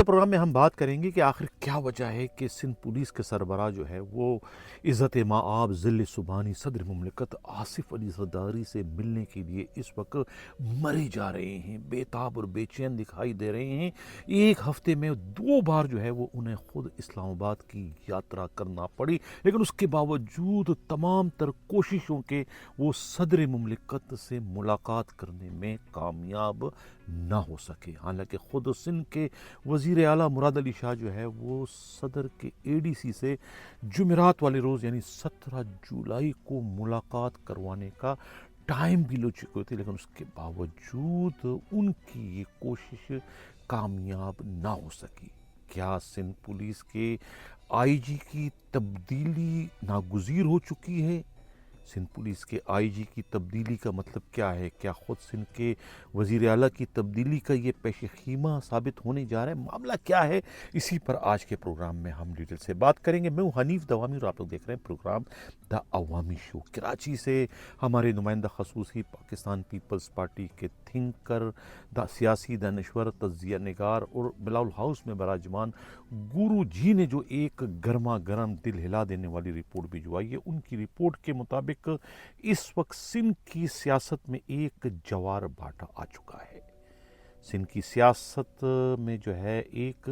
Programme میں ہم بات کریں گے کہ آخر کیا وجہ ہے کہ سندھ پولیس کے سربراہ جو ہے وہ عزت مآب ذل سبحانی صدر مملکت آصف علی زرداری سے ملنے کے لیے اس وقت مرے جا رہے ہیں، بے تاب اور بے چین دکھائی دے رہے ہیں۔ ایک ہفتے میں 2 بار جو ہے وہ انہیں خود اسلام آباد کی یاترا کرنا پڑی، لیکن اس کے باوجود تمام تر کوششوں کے وہ صدر مملکت سے ملاقات کرنے میں کامیاب نہ ہو سکے۔ حالانکہ خود سندھ کے وزیر اعلیٰ مراد علی شاہ جو ہے وہ صدر کے اے ڈی سی سے جمعرات والے روز یعنی 17 جولائی کو ملاقات کروانے کا ٹائم بھی لے چکے تھے، لیکن اس کے باوجود ان کی یہ کوشش کامیاب نہ ہو سکی۔ کیا سندھ پولیس کے آئی جی کی تبدیلی ناگزیر ہو چکی ہے؟ سندھ پولیس کے آئی جی کی تبدیلی کا مطلب کیا ہے؟ کیا خود سندھ کے وزیر اعلیٰ کی تبدیلی کا یہ پیش خیمہ ثابت ہونے جا رہا ہے؟ معاملہ کیا ہے؟ اسی پر آج کے پروگرام میں ہم ڈیٹیل سے بات کریں گے۔ میں ہوں حنیف دوامی اور آپ لوگ دیکھ رہے ہیں پروگرام دا عوامی شو۔ کراچی سے ہمارے نمائندہ خصوصی پاکستان پیپلز پارٹی کے تھنکر، سیاسی دانشور، تجزیہ نگار اور بلاول ہاؤس میں براجمان گورو جی نے جو ایک گرما گرم دل ہلا دینے والی رپورٹ بھجوائی ہے، ان کی رپورٹ کے مطابق اس وقت سندھ کی سیاست میں ایک جوار بھاٹا آ چکا ہے۔ سندھ کی سیاست میں جو ہے ایک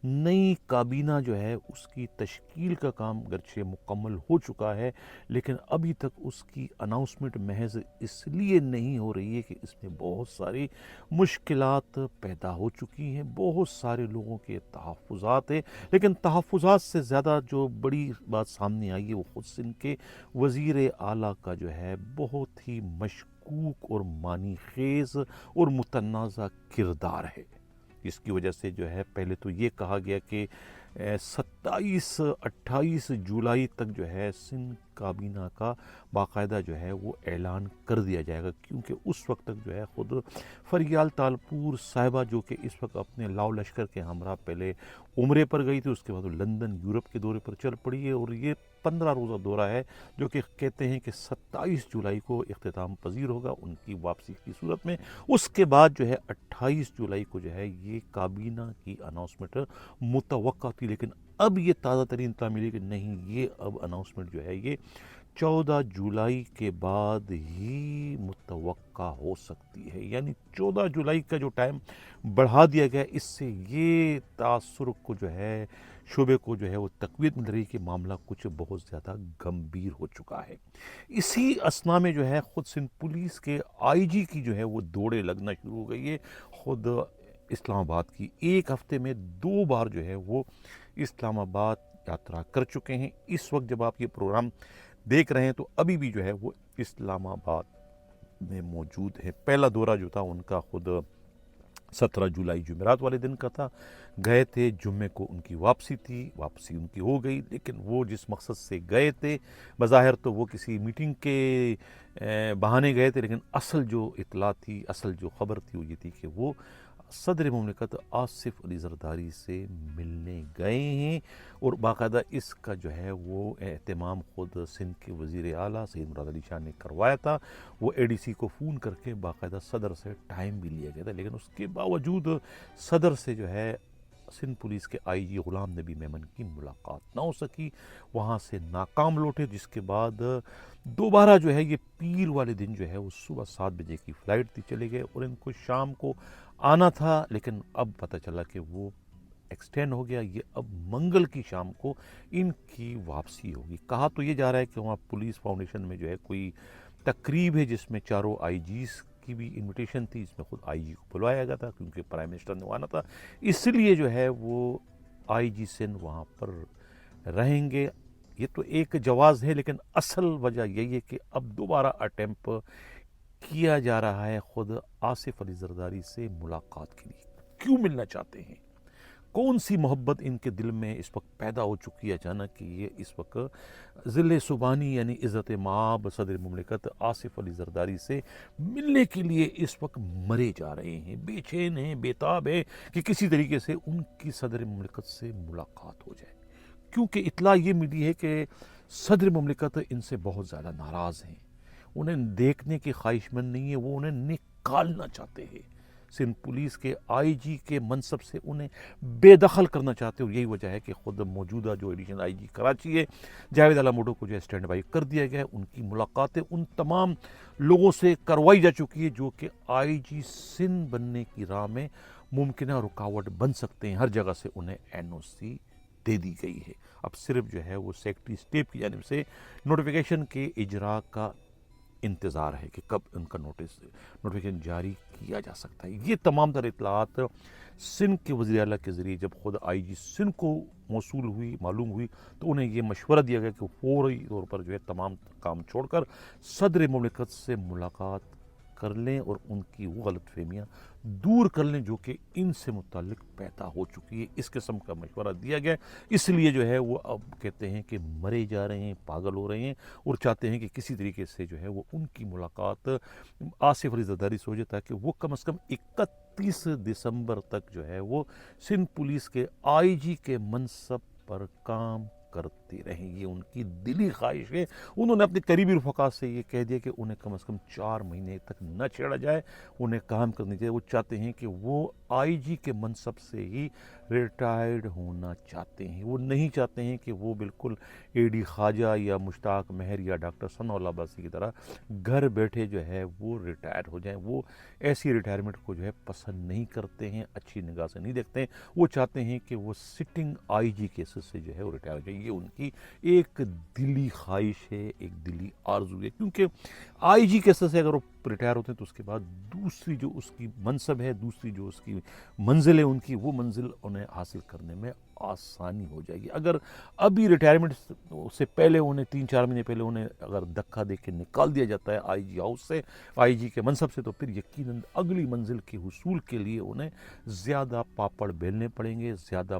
نئی کابینہ جو ہے اس کی تشکیل کا کام گرچہ مکمل ہو چکا ہے، لیکن ابھی تک اس کی اناؤنسمنٹ محض اس لیے نہیں ہو رہی ہے کہ اس میں بہت ساری مشکلات پیدا ہو چکی ہیں، بہت سارے لوگوں کے تحفظات ہیں، لیکن تحفظات سے زیادہ جو بڑی بات سامنے آئی ہے وہ خود سندھ کے وزیر اعلیٰ کا جو ہے بہت ہی مشکوک اور معنی خیز اور متنازع کردار ہے، جس کی وجہ سے جو ہے پہلے تو یہ کہا گیا کہ 28 جولائی تک جو ہے سندھ کابینہ کا باقاعدہ جو ہے وہ اعلان کر دیا جائے گا، کیونکہ اس وقت تک جو ہے خود فریال تالپور صاحبہ جو کہ اس وقت اپنے لاؤ لشکر کے ہمراہ پہلے عمرے پر گئی تھی، اس کے بعد وہ لندن یورپ کے دورے پر چل پڑی ہے، اور یہ 15 روزہ دورہ ہے جو کہ کہتے ہیں کہ 27 جولائی کو اختتام پذیر ہوگا ان کی واپسی کی صورت میں۔ اس کے بعد جو ہے 28 جولائی کو جو ہے یہ کابینہ کی اناؤنسمنٹ متوقع تھی، لیکن اب یہ تازہ ترین اطلاع ملی کہ نہیں، یہ اب اناؤنسمنٹ جو ہے یہ 14 جولائی کے بعد ہی متوقع ہو سکتی ہے، یعنی 14 جولائی کا جو ٹائم بڑھا دیا گیا، اس سے یہ تاثر کو جو ہے شعبے کو جو ہے وہ تقویت مل رہی کہ معاملہ کچھ بہت زیادہ گمبھیر ہو چکا ہے۔ اسی اسنا میں جو ہے خود سندھ پولیس کے آئی جی کی جو ہے وہ دوڑے لگنا شروع ہو گئی ہے۔ خود اسلام آباد کی ایک ہفتے میں 2 بار جو ہے وہ اسلام آباد یاترا کر چکے ہیں۔ اس وقت جب آپ یہ پروگرام دیکھ رہے ہیں تو ابھی بھی جو ہے وہ اسلام آباد میں موجود ہے۔ پہلا دورہ جو تھا ان کا خود 17 جولائی جمعرات والے دن کا تھا، گئے تھے جمعے کو ان کی واپسی تھی، واپسی ان کی ہو گئی، لیکن وہ جس مقصد سے گئے تھے بظاہر تو وہ کسی میٹنگ کے بہانے گئے تھے، لیکن اصل جو اطلاع تھی، اصل جو خبر تھی وہ یہ تھی کہ وہ صدر مملکت آصف علی زرداری سے ملنے گئے ہیں، اور باقاعدہ اس کا جو ہے وہ اہتمام خود سندھ کے وزیر اعلیٰ سید مراد علی شاہ نے کروایا تھا۔ وہ اے ڈی سی کو فون کر کے باقاعدہ صدر سے ٹائم بھی لیا گیا تھا، لیکن اس کے باوجود صدر سے جو ہے سندھ پولیس کے آئی جی غلام نبی میمن کی ملاقات نہ ہو سکی، وہاں سے ناکام لوٹے، جس کے بعد دوبارہ جو ہے یہ پیر والے دن جو ہے وہ صبح 7 بجے کی فلائٹ تھی، چلے گئے، اور ان کو شام کو آنا تھا، لیکن اب پتہ چلا کہ وہ ایکسٹینڈ ہو گیا، یہ اب منگل کی شام کو ان کی واپسی ہوگی۔ کہا تو یہ جا رہا ہے کہ وہاں پولیس فاؤنڈیشن میں جو ہے کوئی تقریب ہے جس میں چاروں آئی جیز کی بھی انویٹیشن تھی، اس میں خود آئی جی کو بلوایا گیا تھا کیونکہ پرائم منسٹر نے آنا تھا، اس لیے جو ہے وہ آئی جی سندھ وہاں پر رہیں گے۔ یہ تو ایک جواز ہے، لیکن اصل وجہ یہی ہے کہ اب دوبارہ اٹیمپ کیا جا رہا ہے خود آصف علی زرداری سے ملاقات کے لیے۔ کیوں ملنا چاہتے ہیں؟ کون سی محبت ان کے دل میں اس وقت پیدا ہو چکی ہے اچانک کہ یہ اس وقت ذل سبحانی یعنی عزت مآب صدر مملکت آصف علی زرداری سے ملنے کے لیے اس وقت مرے جا رہے ہیں، بے چین ہیں، بے تاب ہیں کہ کسی طریقے سے ان کی صدر مملکت سے ملاقات ہو جائے، کیونکہ اطلاع یہ ملی ہے کہ صدر مملکت ان سے بہت زیادہ ناراض ہیں، انہیں دیکھنے کی خواہش مند نہیں ہے، وہ انہیں نکالنا چاہتے ہیں۔ سندھ پولیس کے آئی جی کے منصب سے انہیں بے دخل کرنا چاہتے ہیں، اور یہی وجہ ہے کہ خود موجودہ جو ایڈیشنل آئی جی کراچی ہے جاوید علاموڈو کو جو ہے اسٹینڈ بائی کر دیا گیا ہے۔ ان کی ملاقاتیں ان تمام لوگوں سے کروائی جا چکی ہے جو کہ آئی جی سندھ بننے کی راہ میں ممکنہ رکاوٹ بن سکتے ہیں، ہر جگہ سے انہیں این او سی دے دی گئی ہے۔ اب صرف جو ہے وہ سیکٹری اسٹیٹ کی جانب سے نوٹیفیکیشن کے اجراء کا انتظار ہے کہ کب ان کا نوٹیفیکیشن جاری کیا جا سکتا ہے۔ یہ تمام تر اطلاعات سندھ کے وزیر اعلیٰ کے ذریعے جب خود آئی جی سندھ کو موصول ہوئی، معلوم ہوئی، تو انہیں یہ مشورہ دیا گیا کہ فوری طور پر جو ہے تمام کام چھوڑ کر صدر مملکت سے ملاقات کر لیں اور ان کی وہ غلط فہمیاں دور کر لیں جو کہ ان سے متعلق پیدا ہو چکی ہے۔ اس قسم کا مشورہ دیا گیا، اس لیے جو ہے وہ اب کہتے ہیں کہ مرے جا رہے ہیں، پاگل ہو رہے ہیں، اور چاہتے ہیں کہ کسی طریقے سے جو ہے وہ ان کی ملاقات آصف علی زرداری سے ہو جائے تاکہ وہ کم از کم 31 دسمبر تک جو ہے وہ سندھ پولیس کے آئی جی کے منصب پر کام کرتے رہیں۔ یہ ان کی دلی خواہش ہے۔ انہوں نے اپنے قریبی رفقا سے یہ کہہ دیا کہ انہیں کم از کم 4 مہینے تک نہ چھیڑا جائے، انہیں کام کرنی چاہیے۔ وہ چاہتے ہیں کہ وہ آئی جی کے منصب سے ہی ریٹائرڈ ہونا چاہتے ہیں، وہ نہیں چاہتے ہیں کہ وہ بالکل اے ڈی خواجہ یا مشتاق مہر یا ڈاکٹر ثناء اللہ عباسی کی طرح گھر بیٹھے جو ہے وہ ریٹائر ہو جائیں۔ وہ ایسی ریٹائرمنٹ کو جو ہے پسند نہیں کرتے ہیں، اچھی نگاہ سے نہیں دیکھتے ہیں۔ وہ چاہتے ہیں کہ وہ سٹنگ آئی جی کیسز سے جو ہے وہ ریٹائر ہو جائے۔ یہ ان کی ایک دلی خواہش ہے، ایک دلی آرزو ہے، کیونکہ آئی جی کیسز سے اگر وہ ریٹائر ہوتے ہیں تو اس کے بعد دوسری جو اس کی منصب ہے، دوسری جو اس کی منزل ہے ان کی، وہ منزل انہیں حاصل کرنے میں آسانی ہو جائے گی۔ اگر ابھی ریٹائرمنٹ سے پہلے انہیں 3-4 مہینے پہلے انہیں اگر دھکا دے کے نکال دیا جاتا ہے آئی جی ہاؤس سے، آئی جی کے منصب سے، تو پھر یقیناً اگلی منزل کے حصول کے لیے انہیں زیادہ پاپڑ بیلنے پڑیں گے، زیادہ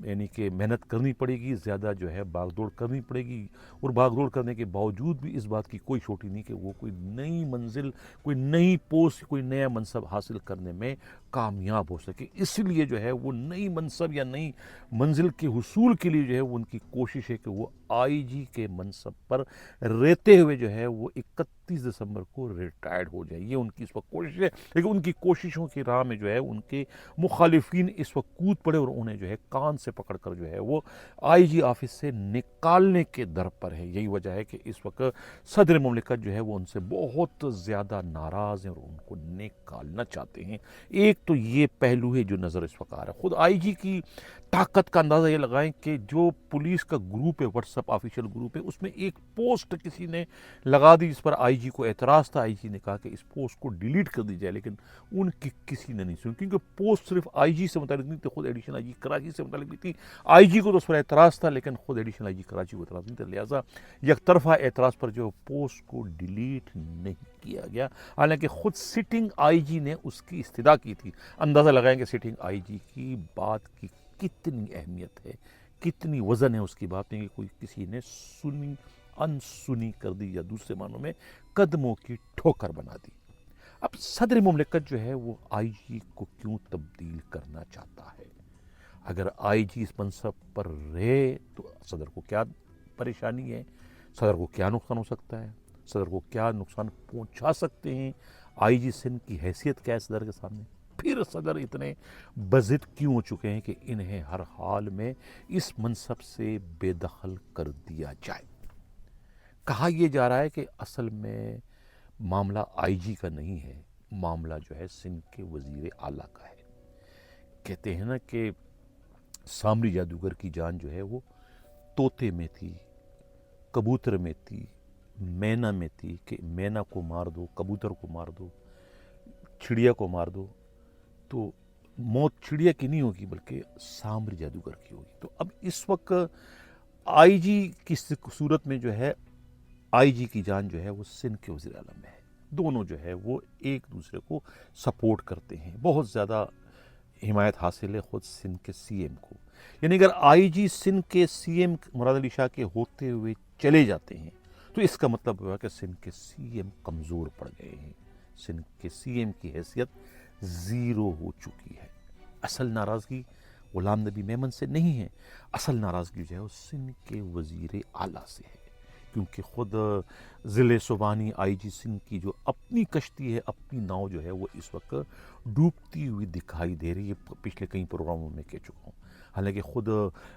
یعنی کہ محنت کرنی پڑے گی، زیادہ جو ہے بھاگ دوڑ کرنی پڑے گی، اور بھاگ دوڑ کرنے کے باوجود بھی اس بات کی کوئی چھوٹی نہیں کہ وہ کوئی نئی منزل، کوئی نئی پوسٹ، کوئی نیا منصب حاصل کرنے میں کامیاب ہو سکے۔ اس لیے جو ہے وہ نئی منصب یا نئی منزل کے حصول کے لیے جو ہے وہ ان کی کوشش ہے کہ وہ آئی جی کے منصب پر رہتے ہوئے جو ہے وہ 31 دسمبر کو ریٹائرڈ ہو جائے۔ یہ ان کی اس وقت کوشش ہے، لیکن ان کی کوششوں کی راہ میں جو ہے ان کے مخالفین اس وقت کود پڑے اور انہیں جو ہے کان سے پکڑ کر جو ہے وہ آئی جی آفس سے نکالنے کے در پر ہے۔ یہی وجہ ہے کہ اس وقت صدر مملکت جو ہے وہ ان سے بہت زیادہ ناراض ہیں اور ان کو نکالنا چاہتے ہیں۔ ایک تو یہ پہلو ہے جو نظر اس وقت آ رہا ہے۔ خود آئی جی کی طاقت کا اندازہ یہ لگائیں کہ جو پولیس کا گروپ ہے، واٹس ایپ آفیشیل گروپ ہے، اس میں ایک پوسٹ کسی نے لگا دی جس پر آئی جی کو اعتراض تھا۔ آئی جی نے کہا کہ اس پوسٹ کو ڈیلیٹ کر دی جائے، لیکن ان کی کسی نے نہیں سنی، کیونکہ پوسٹ صرف آئی جی سے متعلق نہیں تھی، خود ایڈیشنل آئی جی کراچی سے متعلق بھی تھی۔ آئی جی کو تو اس پر اعتراض تھا، لیکن خود ایڈیشنل آئی جی کراچی کو اعتراض نہیں تھا، لہٰذا یک طرفہ اعتراض پر جو پوسٹ کو ڈیلیٹ نہیں کیا گیا، حالانکہ خود سٹنگ آئی جی نے اس کی استدعا کی تھی۔ اندازہ لگائیں کہ سٹنگ آئی جی کی بات کی کتنی اہمیت ہے، کتنی وزن ہے اس کی بات میں، کہ کوئی کسی نے سنی انسنی کر دی، یا دوسرے معنوں میں قدموں کی ٹھوکر بنا دی۔ اب صدر مملکت جو ہے وہ آئی جی کو کیوں تبدیل کرنا چاہتا ہے؟ اگر آئی جی اس منصب پر رہے تو صدر کو کیا پریشانی ہے، صدر کو کیا نقصان ہو سکتا ہے، صدر کو کیا نقصان پہنچا سکتے ہیں، آئی جی سندھ کی حیثیت کیا ہے صدر کے سامنے؟ پھر صدر اتنے بضد کیوں ہو چکے ہیں کہ انہیں ہر حال میں اس منصب سے بے دخل کر دیا جائے؟ کہا یہ جا رہا ہے کہ اصل میں معاملہ آئی جی کا نہیں ہے، معاملہ جو ہے سندھ کے وزیر اعلیٰ کا ہے۔ کہتے ہیں نا کہ سامری جادوگر کی جان جو ہے وہ طوطے میں تھی، کبوتر میں تھی، مینا میں تھی، کہ مینا کو مار دو، کبوتر کو مار دو، چڑیا کو مار دو، تو موت چڑیا کی نہیں ہوگی بلکہ سامری جادوگر کی ہوگی۔ تو اب اس وقت آئی جی کی صورت میں جو ہے آئی جی کی جان جو ہے وہ سندھ کے وزیر اعلیٰ میں ہے، دونوں جو ہے وہ ایک دوسرے کو سپورٹ کرتے ہیں، بہت زیادہ حمایت حاصل ہے خود سندھ کے سی ایم کو۔ یعنی اگر آئی جی سندھ کے سی ایم مراد علی شاہ کے ہوتے ہوئے چلے جاتے ہیں تو اس کا مطلب ہوا کہ سندھ کے سی ایم کمزور پڑ گئے ہیں، سندھ کے سی ایم کی حیثیت زیرو ہو چکی ہے۔ اصل ناراضگی غلام نبی میمن سے نہیں ہے، اصل ناراضگی جو ہے وہ سندھ کے وزیر اعلیٰ سے ہے، کیونکہ خود ضلع سبحانی آئی جی سندھ کی جو اپنی کشتی ہے، اپنی ناؤ جو ہے وہ اس وقت ڈوبتی ہوئی دکھائی دے رہی ہے، پچھلے کئی پروگراموں میں کہہ چکا ہوں۔ حالانکہ خود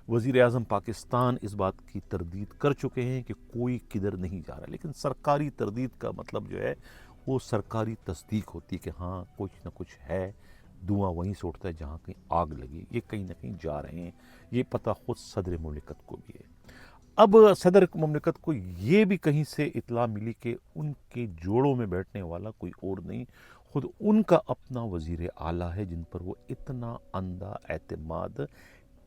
وزیر اعظم پاکستان اس بات کی تردید کر چکے ہیں کہ کوئی کدھر نہیں جا رہا، لیکن سرکاری تردید کا مطلب جو ہے وہ سرکاری تصدیق ہوتی ہے کہ ہاں کچھ نہ کچھ ہے، دھواں وہیں سے اٹھتا ہے جہاں کہیں آگ لگی، یہ کہیں نہ کہیں جا رہے ہیں، یہ پتہ خود صدر مملکت کو بھی ہے۔ اب صدر مملکت کو یہ بھی کہیں سے اطلاع ملی کہ ان کے جوڑوں میں بیٹھنے والا کوئی اور نہیں، خود ان کا اپنا وزیر اعلیٰ ہے، جن پر وہ اتنا اندھا اعتماد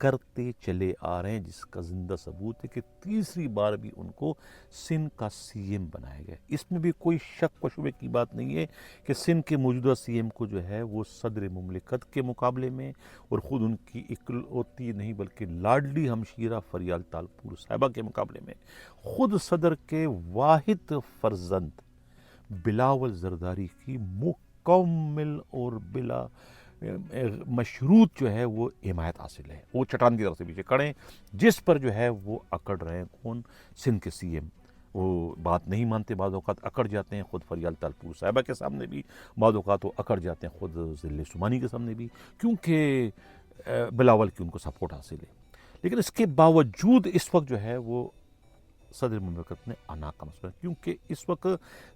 کرتے چلے آ رہے ہیں، جس کا زندہ ثبوت ہے کہ تیسری بار بھی ان کو سندھ کا سی ایم بنایا گیا۔ اس میں بھی کوئی شک و شبے کی بات نہیں ہے کہ سندھ کے موجودہ سی ایم کو جو ہے وہ صدر مملکت کے مقابلے میں اور خود ان کی اکلوتی نہیں بلکہ لاڈلی ہمشیرہ فریال تالپور صاحبہ کے مقابلے میں خود صدر کے واحد فرزند بلاول زرداری کی مکمل اور بلا مشروط جو ہے وہ حمایت حاصل ہے۔ وہ چٹان کی طرف سے پیچھے کھڑے ہیں، جس پر جو ہے وہ اکڑ رہے ہیں کون؟ سندھ کے سی ایم۔ وہ بات نہیں مانتے، بعض اوقات اکڑ جاتے ہیں، خود فریال تالپور صاحبہ کے سامنے بھی بعض اوقات وہ اکڑ جاتے ہیں، خود ضلع سمانی کے سامنے بھی، کیونکہ بلاول کی ان کو سپورٹ حاصل ہے۔ لیکن اس کے باوجود اس وقت جو ہے وہ صدر مملکت نے انا کا مسئلہ، کیونکہ اس وقت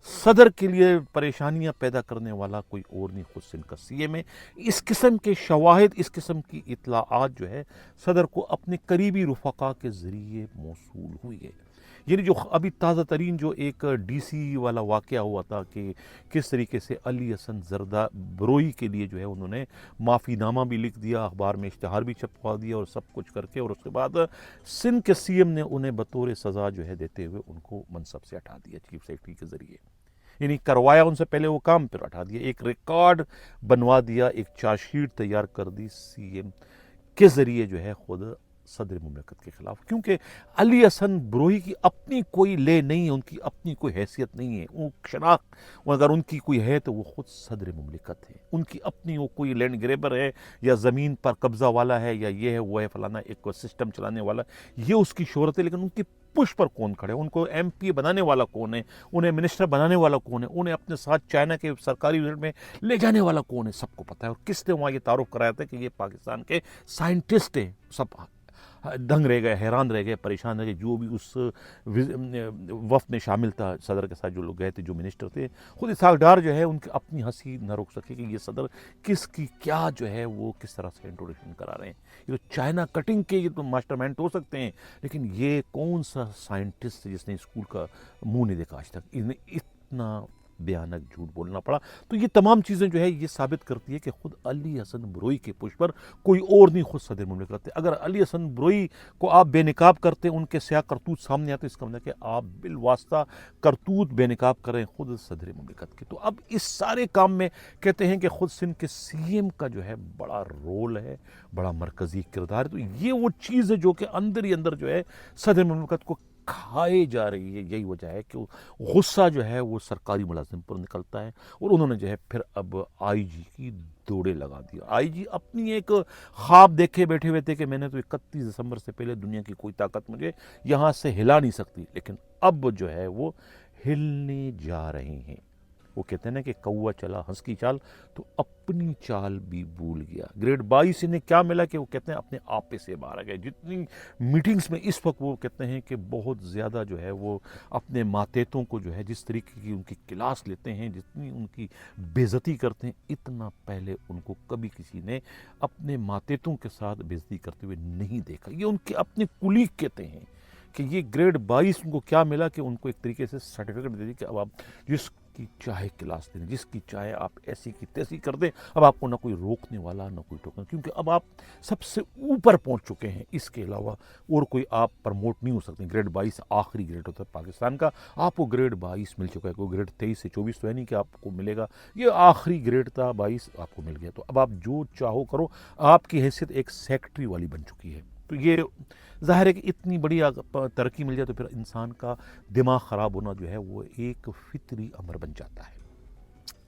صدر کے لیے پریشانیاں پیدا کرنے والا کوئی اور نہیں، خود سندھ کا سی ایم ہے۔ اس قسم کے شواہد، اس قسم کی اطلاعات جو ہے صدر کو اپنے قریبی رفقا کے ذریعے موصول ہوئی ہے۔ یعنی جو ابھی تازہ ترین جو ایک ڈی سی والا واقعہ ہوا تھا کہ کس طریقے سے علی حسن زردہ بروئی کے لیے جو ہے انہوں نے معافی نامہ بھی لکھ دیا، اخبار میں اشتہار بھی چھپوا دیا اور سب کچھ کر کے، اور اس کے بعد سندھ کے سی ایم نے انہیں بطور سزا جو ہے دیتے ہوئے ان کو منصب سے ہٹا دیا چیف سیکرٹری کے ذریعے، یعنی کروایا ان سے پہلے وہ کام پھر ہٹا دیا، ایک ریکارڈ بنوا دیا، ایک چارج شیٹ تیار کر دی سی ایم کے ذریعے جو ہے خود صدر مملکت کے خلاف، کیونکہ علی حسن بروئی کی اپنی کوئی لے نہیں ہے، ان کی اپنی کوئی حیثیت نہیں ہے، وہ شناخت اگر ان کی کوئی ہے تو وہ خود صدر مملکت ہے، ان کی اپنی وہ کوئی لینڈ گریبر ہے یا زمین پر قبضہ والا ہے یا یہ ہے وہ ہے فلانا ایک سسٹم چلانے والا، یہ اس کی شہرت ہے، لیکن ان کی پش پر کون کھڑے، ان کو ایم پی بنانے والا کون ہے، انہیں منسٹر بنانے والا کون ہے، انہیں اپنے ساتھ چائنا کے سرکاری یونٹ میں لے جانے والا کون ہے، سب کو پتہ ہے، اور کس نے وہاں یہ تعارف کرایا تھا کہ یہ پاکستان کے سائنٹسٹ ہیں، سب دنگ رہ گئے، حیران رہ گئے، پریشان رہ گئے، جو بھی اس وفد میں شامل تھا صدر کے ساتھ جو لوگ گئے تھے، جو منسٹر تھے، خود اسحاق ڈار جو ہے ان کی اپنی ہنسی نہ روک سکے کہ یہ صدر کس کی کیا جو ہے وہ کس طرح سے انٹروڈکشن کرا رہے ہیں، یہ تو چائنا کٹنگ کے یہ تو ماسٹر مائنڈ ہو سکتے ہیں، لیکن یہ کون سا سائنٹسٹ جس نے اسکول کا منہ نہیں دیکھا آج تک، انہیں اتنا بھیانک جھوٹ بولنا پڑا۔ تو یہ تمام چیزیں جو ہے یہ ثابت کرتی ہے کہ خود علی حسن بروئی کے پش پر کوئی اور نہیں، خود صدر مملکت ہے۔ اگر علی حسن بروئی کو آپ بے نقاب کرتے، ان کے سیاہ کرتوت سامنے آتے، اس کا مطلب کہ آپ بالواسطہ کرتوت بے نقاب کریں خود صدر مملکت کے۔ تو اب اس سارے کام میں کہتے ہیں کہ خود سندھ کے سی ایم کا جو ہے بڑا رول ہے، بڑا مرکزی کردار ہے، تو یہ وہ چیز ہے جو کہ اندر ہی اندر جو ہے صدر مملکت کو کھائے جا رہی ہے۔ یہی وجہ ہے کہ غصہ جو ہے وہ سرکاری ملازم پر نکلتا ہے، اور انہوں نے جو ہے پھر اب آئی جی کی دوڑے لگا دیا۔ آئی جی اپنی ایک خواب دیکھے بیٹھے ہوئے تھے کہ میں نے تو 31 دسمبر سے پہلے دنیا کی کوئی طاقت مجھے یہاں سے ہلا نہیں سکتی، لیکن اب جو ہے وہ ہلنے جا رہے ہیں۔ وہ کہتے ہیں نا کہ کوا چلا ہنس کی چال، تو اپنی چال بھی بھول گیا۔ گریڈ 22 انہیں کیا ملا کہ وہ کہتے ہیں اپنے آپے سے باہر آ گئے۔ جتنی میٹنگز میں اس وقت وہ کہتے ہیں کہ بہت زیادہ جو ہے وہ اپنے ماتحتوں کو جو ہے جس طریقے کی ان کی کلاس لیتے ہیں، جتنی ان کی بے عزتی کرتے ہیں، اتنا پہلے ان کو کبھی کسی نے اپنے ماتحتوں کے ساتھ بے عزتی کرتے ہوئے نہیں دیکھا۔ یہ ان کے اپنے کولیگ کہتے ہیں کہ یہ گریڈ 22 ان کو کیا ملا کہ ان کو ایک طریقے سے سرٹیفکیٹ دے دی کہ اب آپ جس کی چاہے کلاس دیں، جس کی چاہے آپ ایسی کی تیسی کر دیں، اب آپ کو نہ کوئی روکنے والا نہ کوئی ٹوکنا، کیونکہ اب آپ سب سے اوپر پہنچ چکے ہیں، اس کے علاوہ اور کوئی آپ پرموٹ نہیں ہو سکتے۔ گریڈ 22 آخری گریڈ ہوتا ہے پاکستان کا، آپ کو گریڈ 22 مل چکا ہے، کوئی گریڈ 23 سے 24 تو ہے نہیں کہ آپ کو ملے گا، یہ آخری گریڈ تھا 22 آپ کو مل گیا، تو اب آپ جو چاہو کرو، آپ کی حیثیت ایک سیکٹری والی بن چکی ہے۔ تو یہ ظاہر ہے کہ اتنی بڑی ترقی مل جائے تو پھر انسان کا دماغ خراب ہونا جو ہے وہ ایک فطری امر بن جاتا ہے۔